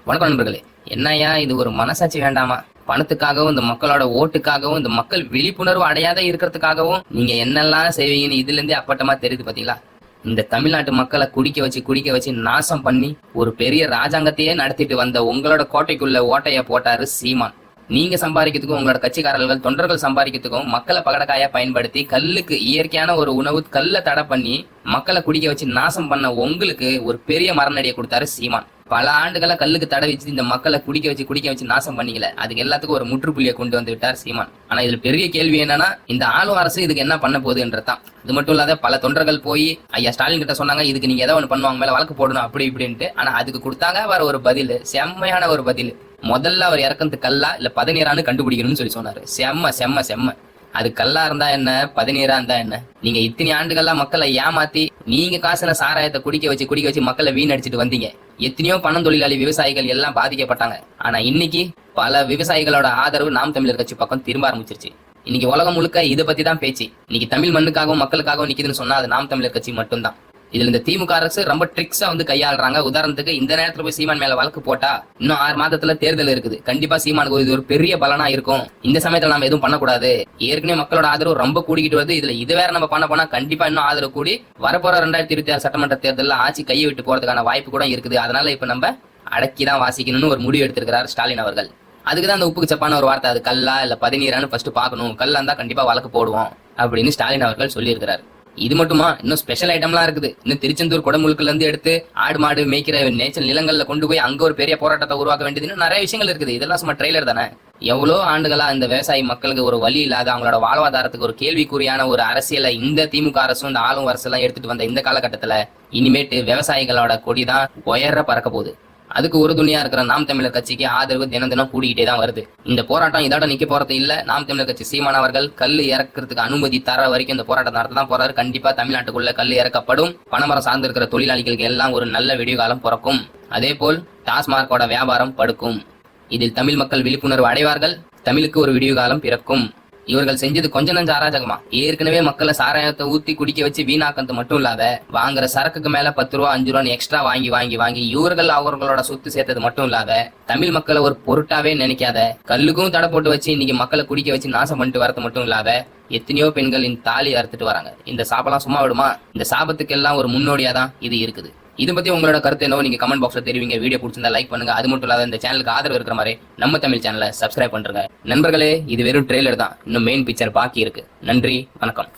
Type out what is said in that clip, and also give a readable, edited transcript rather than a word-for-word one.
வணக்கம் நண்பர்களே. என்னையா இது ஒரு மனசாட்சி வேண்டாமா? பணத்துக்காகவும் இந்த மக்களோட ஓட்டுக்காகவும் இந்த மக்கள் விழிப்புணர்வு அடையாத இருக்கிறதுக்காகவும் நீங்க என்னெல்லாம் செய்வீங்கன்னு இதுல இருந்தே அப்பட்டமா தெரியுது பாத்தீங்களா? இந்த தமிழ்நாட்டு மக்களை குடிக்க வச்சு நாசம் பண்ணி ஒரு பெரிய ராஜாங்கத்தையே நடத்திட்டு வந்த உங்களோட கோட்டைக்குள்ள ஓட்டைய போட்டாரு சீமான். நீங்க சம்பாதிக்கிறதுக்கும் உங்களோட கட்சிக்காரர்கள் தொண்டர்கள் சம்பாதிக்கிறதுக்கும் மக்களை பகடக்காயா பயன்படுத்தி கல்லுக்கு இயற்கையான ஒரு உணவு கல்லை தடை பண்ணி மக்களை குடிக்க வச்சு நாசம் பண்ண உங்களுக்கு ஒரு பெரிய மரணடியை கொடுத்தாரு சீமான். பல ஆண்டுகளா கல்லுக்கு தடை வச்சு இந்த மக்களை குடிக்க வச்சு நாசம் பண்ணிக்கல. அதுக்கு எல்லாத்துக்கும் ஒரு முற்றுப்புள்ளியை கொண்டு வந்து விட்டார் சீமான். ஆனா இதுல பெரிய கேள்வி என்னன்னா, இந்த ஆளும் அரசு இதுக்கு என்ன பண்ண போகுதுன்றதான். அது மட்டும் இல்லாத பல தொண்டர்கள் போய் ஐயா ஸ்டாலின் கிட்ட சொன்னாங்க, இதுக்கு நீங்க ஏதோ ஒண்ணு பண்ணுவாங்க, மேல வழக்கு போடணும் அப்படி இப்படின்ட்டு. ஆனா அதுக்கு கொடுத்தாங்க வேற ஒரு பதில், செம்மையான ஒரு பதில். முதல்ல அவர் இறக்கிறது கல்லா இல்ல பதநீரான்னு கண்டுபிடிக்கணும்னு சொல்லி சொன்னாரு. செம்ம. அது கல்லா இருந்தா என்ன, பதநீரா இருந்தா என்ன? நீங்க இத்தனை ஆண்டுகள்லாம் மக்களை ஏமாத்தி நீங்க காசுல சாராயத்தை குடிக்க வச்சு மக்களை வீணடிச்சிட்டு வந்தீங்க. எத்தனையோ பணம் தொழிலாளி விவசாயிகள் எல்லாம் பாதிக்கப்பட்டாங்க. ஆனா இன்னைக்கு பல விவசாயிகளோட ஆதரவு நாம் தமிழர் கட்சி பக்கம் திரும்ப ஆரம்பிச்சிருச்சு. இன்னைக்கு உலகம் முழுக்க இதை பத்தி தான் பேச்சு. இன்னைக்கு தமிழ் மண்ணுக்காகவும் மக்களுக்காகவும் நிக்குதுன்னு சொன்னா அது நாம் தமிழர் கட்சி மட்டும்தான். இதுல இந்த திமுக அரசு ரொம்ப ட்ரிக்ஸா கையாளுறாங்க. உதாரணத்துக்கு இந்த நேரத்துல போய் சீமான் மேல வழக்கு போட்டா இன்னும் 6 மாதத்துல தேர்தல் இருக்குது. கண்டிப்பா சீமானுக்கு இது ஒரு பெரிய பலனா இருக்கும். இந்த சமயத்துல நம்ம எதுவும் பண்ணக்கூடாது. ஏற்கனவே மக்களோட ஆதரவு ரொம்ப கூடிக்கிட்டு வருது. இதுல இது வேற நம்ம பண்ண போனா கண்டிப்பா இன்னும் ஆதரவு கூடி வரப்போற 2026 சட்டமன்ற தேர்தலில் ஆட்சி கையை விட்டு போறதுக்கான வாய்ப்பு கூட இருக்குது. அதனால இப்ப நம்ம அடக்கிதான் வாசிக்கணும்னு ஒரு முடிவு எடுத்திருக்கிறார் ஸ்டாலின் அவர்கள். அதுக்குதான் அந்த உப்புக்கு சப்பான ஒரு வார்த்தை, அது கல்லா இல்ல பதநீரான்னு ஃபர்ஸ்ட் பாக்கணும். கல்லா இருந்தா கண்டிப்பா வழக்கு போடுவோம் அப்படின்னு ஸ்டாலின் அவர்கள் சொல்லியிருக்கிறார். இது மட்டுமா, இன்னும் ஸ்பெஷல் ஐட்டம்லாம் இருக்குது. இன்னும் திருச்செந்தூர் குடமுழுக்குல இருந்து எடுத்து ஆடு மாடு மேய்க்கிற நேச்சர் நிலங்கள்ல கொண்டு போய் அங்க ஒரு பெரிய போராட்டத்தை உருவாக்க வேண்டியது நிறைய விஷயங்கள் இருக்குது. இதெல்லாம் சும்மா ட்ரெய்லர் தானே. எவ்வளவு ஆண்டுகளா இந்த விவசாயி மக்களுக்கு ஒரு வழி இல்லாத அவங்களோட வாழ்வாதாரத்துக்கு ஒரு கேள்விக்குறியான ஒரு அரசியலை இந்த திமுக அரசும் இந்த ஆளும் அரசு எல்லாம் எடுத்துட்டு வந்த இந்த காலகட்டத்துல இனிமேட்டு விவசாயிகளோட கொடிதான் உயர பறக்க போகுது. அதுக்கு ஒரு துணியா இருக்கிற நாம் தமிழர் கட்சிக்கு ஆதரவு தினம் கூடிக்கிட்டே தான் வருது. இந்த போராட்டம் இதோட நிக்க போறது இல்ல. நாம் தமிழர் கட்சி சீமான் அவர்கள் கல் இறக்கிறதுக்கு அனுமதி தர வரைக்கும் இந்த போராட்டம் நடத்த தான் போறாரு. கண்டிப்பா தமிழ்நாட்டுக்குள்ள கல் இறக்கப்படும். பணமரம் சார்ந்து இருக்கிற தொழிலாளிகளுக்கு எல்லாம் ஒரு நல்ல விடிவு காலம் பிறக்கும். அதே போல் டாஸ்மார்க்கோட வியாபாரம் படுக்கும். இதில் தமிழ் மக்கள் விழிப்புணர்வு அடைவார்கள். தமிழுக்கு ஒரு விடிவு காலம் பிறக்கும். இவர்கள் செஞ்சது கொஞ்சம் நஞ்ச அராஜகமா? ஏற்கனவே மக்களை சாராயத்தை ஊத்தி குடிக்க வச்சு வீணாக்கிறது மட்டும் இல்லாத வாங்குற சரக்குக்கு மேல 10 ரூபா 5 ரூபான்னு எக்ஸ்ட்ரா வாங்கி இவர்கள் அவர்களோட சொத்து சேர்த்தது மட்டும் இல்லாத தமிழ் மக்களை ஒரு பொருட்டாவே நினைக்காத கல்லுக்கும் தடை போட்டு வச்சு இன்னைக்கு மக்களை குடிக்க வச்சு நாசம் பண்ணிட்டு வரது மட்டும் இல்லாத எத்தனையோ பெண்கள் இந்த தாலி அறுத்துட்டு வராங்க. இந்த சாபெல்லாம் சும்மா விடுமா? இந்த சாபத்துக்கு எல்லாம் ஒரு முன்னோடியாதான் இது இருக்குது. இதை பத்தி உங்களோட கருத்து என்னவோ நீங்க கமெண்ட் பாக்ஸ்ல தெரிவிங்க. வீடியோ பிடிச்சிருந்தா லைக் பண்ணுங்க. அது மட்டும் இல்லாத இந்த சேனலுக்கு ஆதரவு இருக்கிற மாதிரி நம்ம தமிழ் சேனலை சப்ஸ்கிரைப் பண்றேங்க. நண்பர்களே, இது வெறும் ட்ரெய்லர் தான். இன்னும் மெயின் பிக்சர் பாக்கி இருக்கு. நன்றி, வணக்கம்.